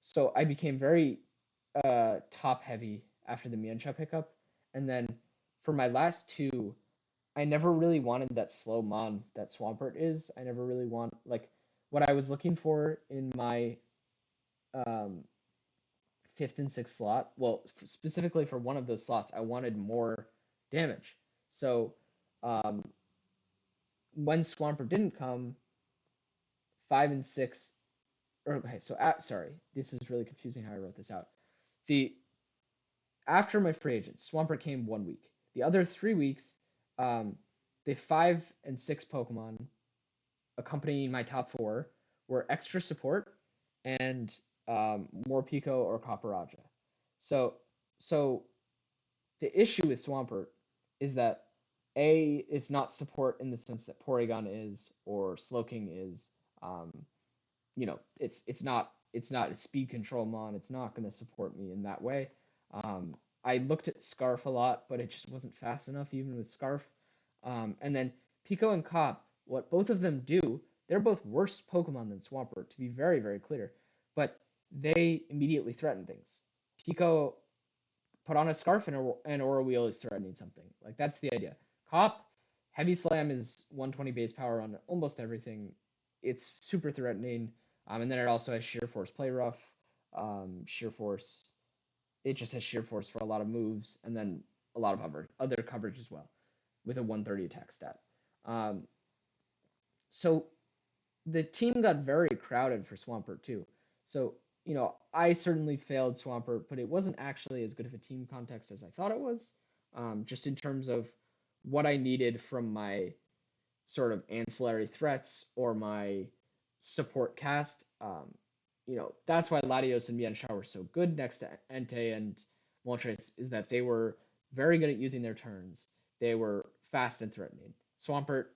so I became very top heavy after the Mienshao pickup. And then for my last 2, I never really wanted that slow mon that Swampert is. I never really want, like, what I was looking for in my um, 5th and 6th slot. Well, specifically for one of those slots, I wanted more damage. So um, when Swampert didn't come, 5 and 6. Okay, so sorry, this is really confusing how I wrote this out. The After my free agent, Swampert came 1 week. The other 3 weeks, um, the 5 and 6 Pokemon accompanying my top 4 were extra support and more Pico or Copper. So so the issue with Swampert is that A, it's not support in the sense that Porygon is or Slowking is. Um, it's not a speed control mon. It's not going to support me in that way. I looked at Scarf a lot, but it just wasn't fast enough even with Scarf. And then Pico and Cop, what both of them do, they're both worse Pokemon than Swampert, to be very, very clear. But they immediately threaten things. Pico put on a scarf and Aura Wheel is threatening something. Like that's the idea. Cop, Heavy Slam is 120 base power on almost everything. It's super threatening. And then it also has Sheer Force Play Rough, Sheer Force. It just has Sheer Force for a lot of moves, and then a lot of other coverage as well, with a 130 attack stat. So the team got very crowded for Swampert too. So, I certainly failed Swampert, but it wasn't actually as good of a team context as I thought it was, just in terms of what I needed from my sort of ancillary threats or my support cast. That's why Latios and Mienshao were so good next to Entei and Moltres, is that they were very good at using their turns. They were fast and threatening. Swampert,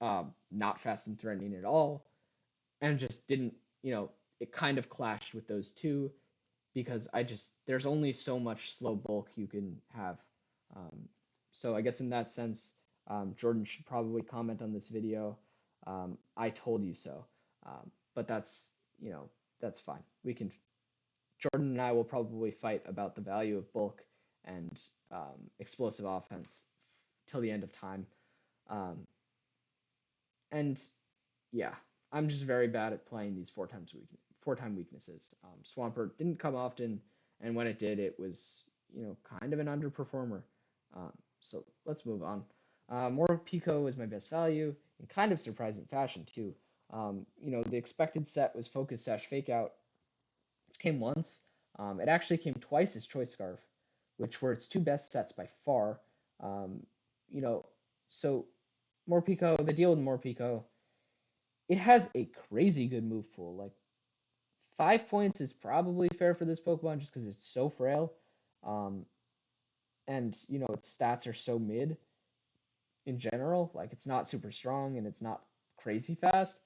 not fast and threatening at all, and just didn't, it kind of clashed with those two because there's only so much slow bulk you can have. So I guess in that sense, Jordan should probably comment on this video. I told you so. But that's fine. Jordan and I will probably fight about the value of bulk and explosive offense till the end of time. And yeah, I'm just very bad at playing these four-time weaknesses. Swampert didn't come often, and when it did, it was kind of an underperformer. So let's move on. Morpeko was my best value in kind of surprising fashion too. The expected set was Focus Sash Fake Out, which came once. It actually came twice as Choice Scarf, which were its two best sets by far. Um, you know, so Morpeko, the deal with Morpeko, it has a crazy good move pool. Like 5 points is probably fair for this Pokemon just because it's so frail. Um, and its stats are so mid in general. Like it's not super strong and it's not crazy fast.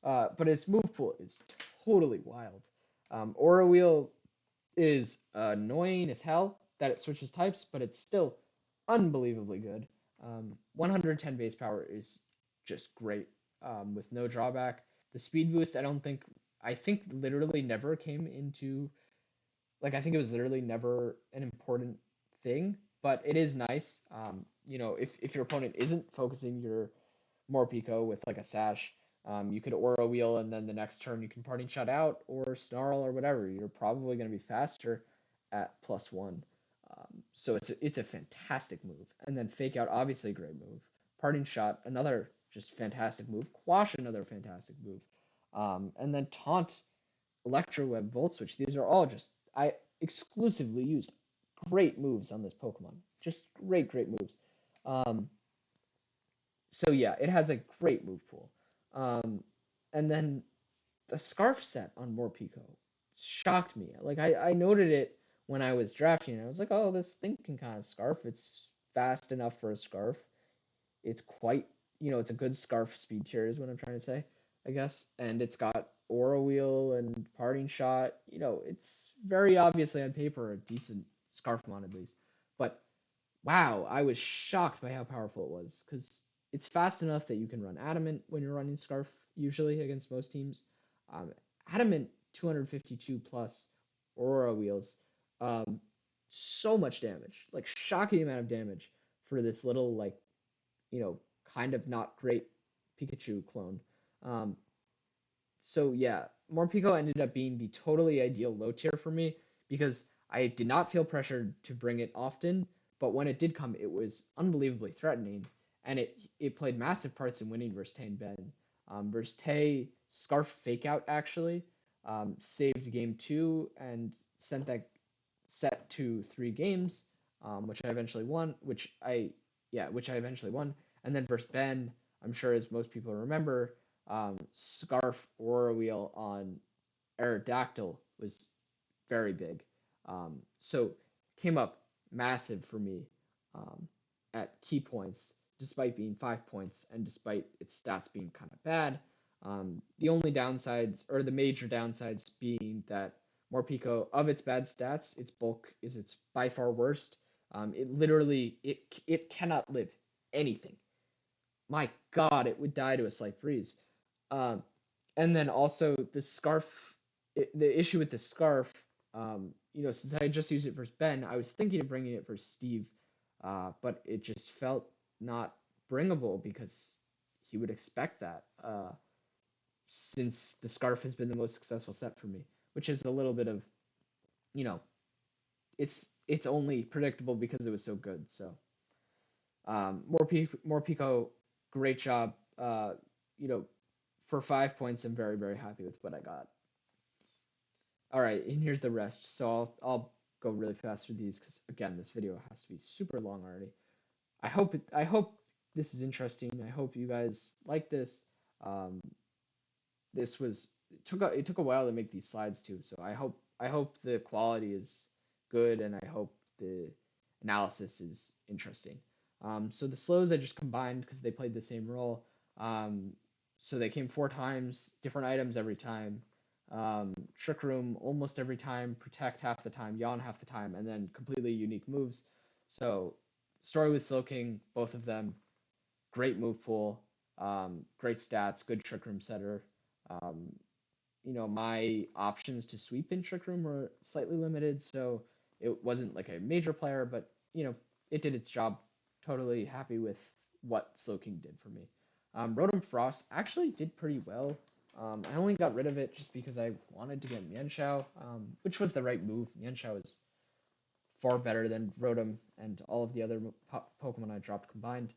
But its move pool is totally wild. Aura Wheel is annoying as hell that it switches types, but it's still unbelievably good. 110 base power is just great with no drawback. The speed boost, I think literally never came into, like, I think it was literally never an important thing, but it is nice. If your opponent isn't focusing your Morpeko with like a Sash, you could Aura Wheel and then the next turn you can Parting Shot out or Snarl or whatever. You're probably going to be faster at +1. So it's a fantastic move. And then Fake Out, obviously a great move. Parting Shot, another just fantastic move. Quash, another fantastic move. And then Taunt, Electro Web, Volt Switch. These are all I exclusively used great moves on this Pokemon. Just great, great moves. So yeah, it has a great move pool. And then the Scarf set on Morpeko shocked me. Like I noted it when I was drafting. I was like, oh, this thing can kind of Scarf. It's fast enough for a Scarf. It's quite, it's a good Scarf speed tier is what I'm trying to say, I guess. And it's got Aura Wheel and Parting Shot. It's very obviously on paper a decent Scarfmon at least. But wow, I was shocked by how powerful it was because it's fast enough that you can run Adamant when you're running Scarf usually against most teams. Adamant 252 plus Aura Wheels, so much damage, like shocking amount of damage for this little kind of not great Pikachu clone. Um, so yeah, Morpeko ended up being the totally ideal low tier for me because I did not feel pressured to bring it often, but when it did come, it was unbelievably threatening, and it played massive parts in winning versus Tay and Ben. Versus Tay, Scarf Fake Out actually saved game 2 and sent that set to 3 games, which I eventually won. Which I eventually won. And then versus Ben, I'm sure as most people remember, Scarf Aura Wheel on Aerodactyl was very big. So came up massive for me at key points, despite being 5 points and despite its stats being kind of bad. The only downsides, or the major downsides, being that Morpeko, of its bad stats, its bulk is its by far worst. It literally it cannot live anything. My God, it would die to a slight breeze. Um, and then also the scarf, the issue with the scarf, since I just used it versus Ben, I was thinking of bringing it versus Steve, but it just felt not bringable because he would expect that, since the scarf has been the most successful set for me, which is a little bit of, you know, it's only predictable because it was so good. So, more Pico, great job. You know, for 5 points, I'm very, very happy with what I got. All right, and here's the rest. So I'll go really fast through these because again, this video has to be super long already. I hope this is interesting. I hope you guys like this. Um, this was it took a while to make these slides too. So I hope the quality is good and I hope the analysis is interesting. So the slows I just combined because they played the same role. Um, so they came 4 times, different items every time. Trick Room almost every time, Protect half the time, Yawn half the time, and then completely unique moves. So Story with Slowking, both of them, great move pool, great stats, good Trick Room setter. Um, my options to sweep in Trick Room were slightly limited, so it wasn't like a major player, but it did its job. Totally happy with what Slowking did for me. Rotom Frost actually did pretty well. I only got rid of it just because I wanted to get Mienshao, which was the right move. Mienshao is far better than Rotom and all of the other Pokemon I dropped combined.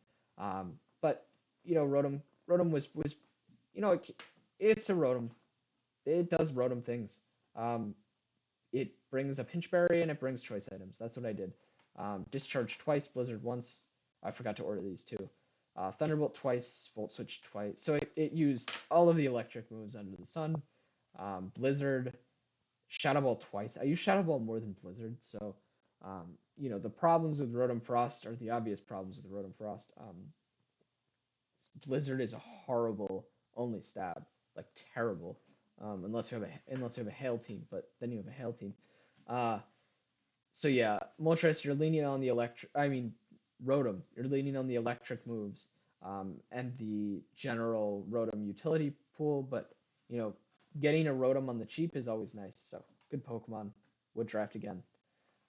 But Rotom was it's a Rotom. It does Rotom things. Um, it brings a Pinch Berry and it brings choice items. That's what I did. Discharge twice, Blizzard once. I forgot to order these too. Thunderbolt twice, Volt Switch twice. So it used all of the electric moves under the sun. Blizzard, Shadow Ball twice. I use Shadow Ball more than Blizzard, so the problems with Rotom Frost are the obvious problems with Rotom Frost. Blizzard is a horrible only stab, like terrible, unless you have a Hail team, but then you have a Hail team. Uh, so yeah, Moltres, you're leaning on the electric. I mean, Rotom, you're leaning on the electric moves, and the general Rotom utility pool. But you know, getting a Rotom on the cheap is always nice. So good Pokemon. Would draft again.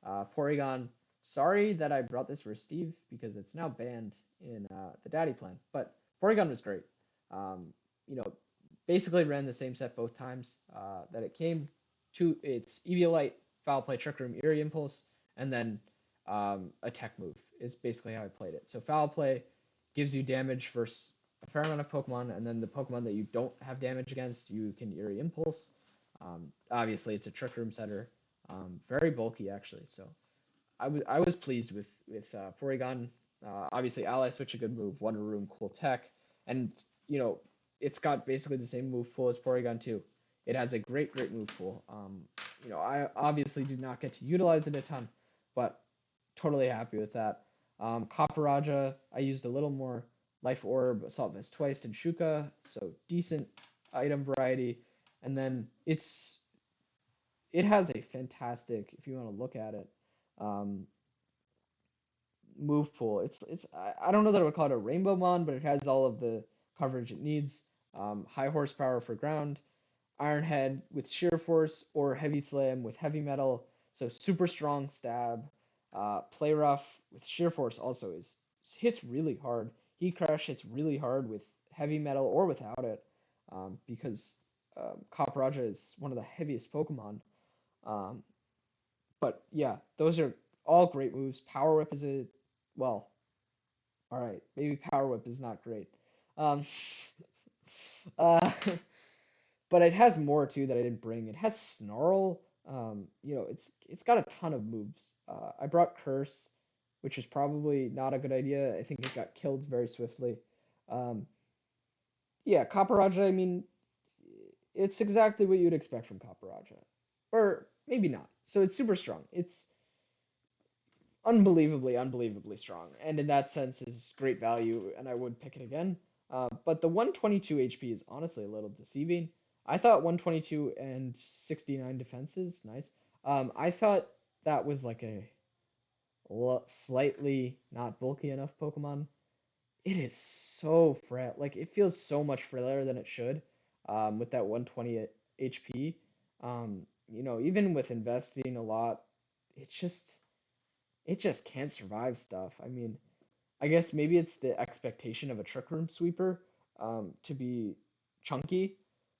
Porygon. Sorry that I brought this for Steve because it's now banned in the Daddy plan. But Porygon was great. Um, you know, basically ran the same set both times that it came to. It's Eviolite, Foul Play, Trick Room, Eerie Impulse, and then a tech move is basically how I played it. So Foul Play gives you damage versus a fair amount of Pokemon, and then the Pokemon that you don't have damage against, you can Eerie Impulse. Obviously, it's a Trick Room setter. Very bulky actually. So I was pleased with Porygon. Obviously, Ally Switch a good move, Wonder Room, cool tech, and it's got basically the same move pool as Porygon too. It has a great move pool. I obviously do not get to utilize it a ton, but totally happy with that. Copper I used a little more Life Orb, Assault Vest twice, and Shuka, so decent item variety. And then it has a fantastic, if you want to look at it, um, move pool. I don't know that I would call it a rainbow mon, but it has all of the coverage it needs. High horsepower for ground, Iron Head with sheer force, or Heavy Slam with heavy metal. So super strong stab. Play rough with sheer force also hits really hard. Heat crush hits really hard with heavy metal or without it, because Copperajah is one of the heaviest Pokemon. Um, but yeah, those are all great moves. Power Whip is well, all right, maybe Power Whip is not great. Um, uh, but it has more too that I didn't bring. It has Snarl. It's got a ton of moves. I brought Curse, which is probably not a good idea. I think it got killed very swiftly. Um, yeah, Copperajah, I mean, it's exactly what you'd expect from Copperajah. Or maybe not. So it's super strong. It's unbelievably strong, and in that sense is great value, and I would pick it again. But the 122 HP is honestly a little deceiving. I thought 122 and 69 defenses, nice. I thought that was like a slightly not bulky enough Pokemon. It is so frail. Like it feels so much frailer than it should, with that 120 HP. Even with investing a lot, it just it just can't survive stuff. I mean, I guess maybe it's the expectation of a Trick Room Sweeper, to be chunky,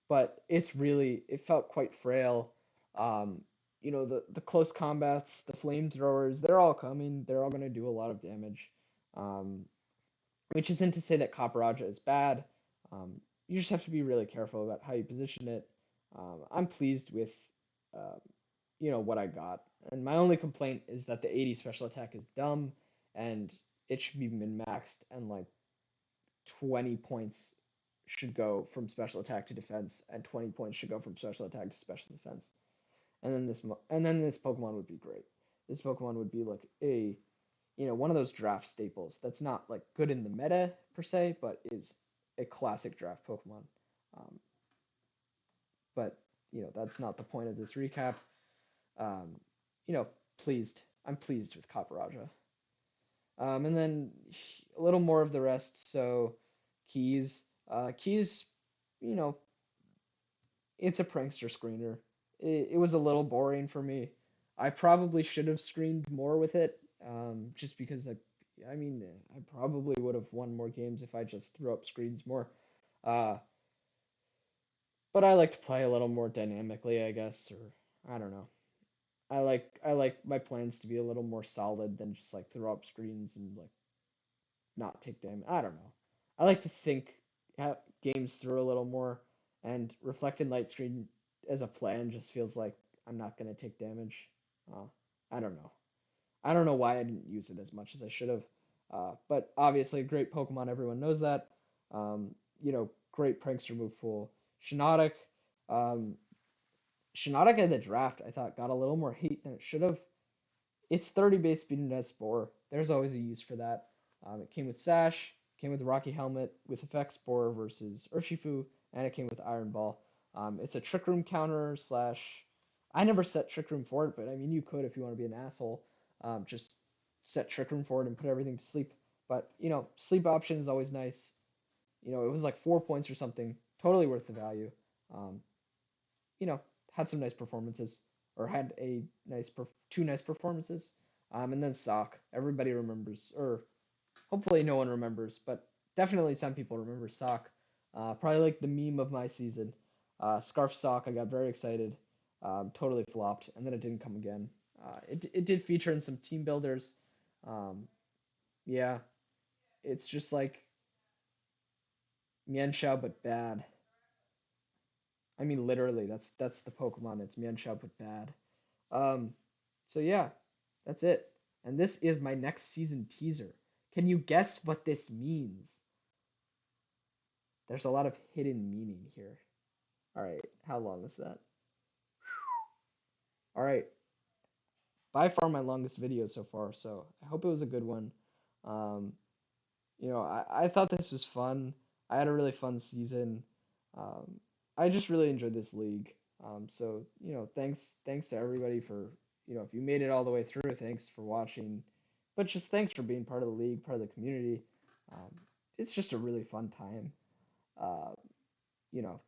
but it felt quite frail. The close combats, the flamethrowers, they're all coming. They're all going to do a lot of damage. Um, which isn't to say that Copper is bad. You just have to be really careful about how you position it. I'm pleased with, uh, what I got, and my only complaint is that the 80 special attack is dumb, and it should be min maxed, and like 20 points should go from special attack to defense, and 20 points should go from special attack to special defense. And then this Pokemon would be great. This Pokemon would be like a one of those draft staples that's not like good in the meta per se, but is a classic draft Pokemon. Um, but that's not the point of this recap. Um, you know, pleased. I'm pleased with Caparaja. And then a little more of the rest. So keys, keys, you know, it's a prankster screener. It was a little boring for me. I probably should have screened more with it, just because I mean, I probably would have won more games if I just threw up screens more. Uh, but I like to play a little more dynamically, I guess, or I don't know. I like my plans to be a little more solid than just like throw up screens and like not take damage. I don't know. I like to think games through a little more, and reflected light screen as a plan just feels like I'm not gonna take damage. Uh, I don't know. I don't know why I didn't use it as much as I should have. But obviously, great Pokemon. Everyone knows that. Great prankster move pool. Shiinotic. Um, Shiinotic in the draft, I thought, got a little more hate than it should have. It's 30 base speed and has Spore. There's always a use for that. It came with Sash, came with Rocky Helmet, with Effect Spore versus Urshifu, and it came with Iron Ball. It's a Trick Room counter slash. I never set Trick Room for it, but I mean, you could if you want to be an asshole. Just set Trick Room for it and put everything to sleep. But, sleep option is always nice. It was like 4 points or something. Totally worth the value. Um, you know, had some nice performances, or had a two nice performances. And then Sock, everybody remembers, or hopefully no one remembers, but definitely some people remember Sock. Probably like the meme of my season. Scarf Sock, I got very excited. Totally flopped, and then it didn't come again. It did feature in some team builders. Um, yeah, it's just like Mienshao but bad. I mean, literally, that's the Pokemon. It's Mienshao but bad. Um, so yeah, that's it. And this is my next season teaser. Can you guess what this means? There's a lot of hidden meaning here. All right, how long is that? All right, by far my longest video so far, so I hope it was a good one. Um, I thought this was fun. I had a really fun season. Um, I just really enjoyed this league. Thanks to everybody for, if you made it all the way through, thanks for watching. But just thanks for being part of the league, part of the community. Um, it's just a really fun time. Uh, you know,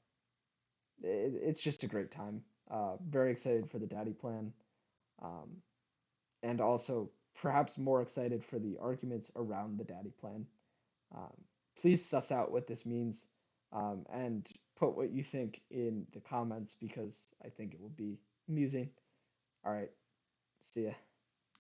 it's just a great time. Very excited for the daddy plan. Um, and also perhaps more excited for the arguments around the daddy plan. Um, Please suss out what this means, and put what you think in the comments because I think it will be amusing. All right, see ya.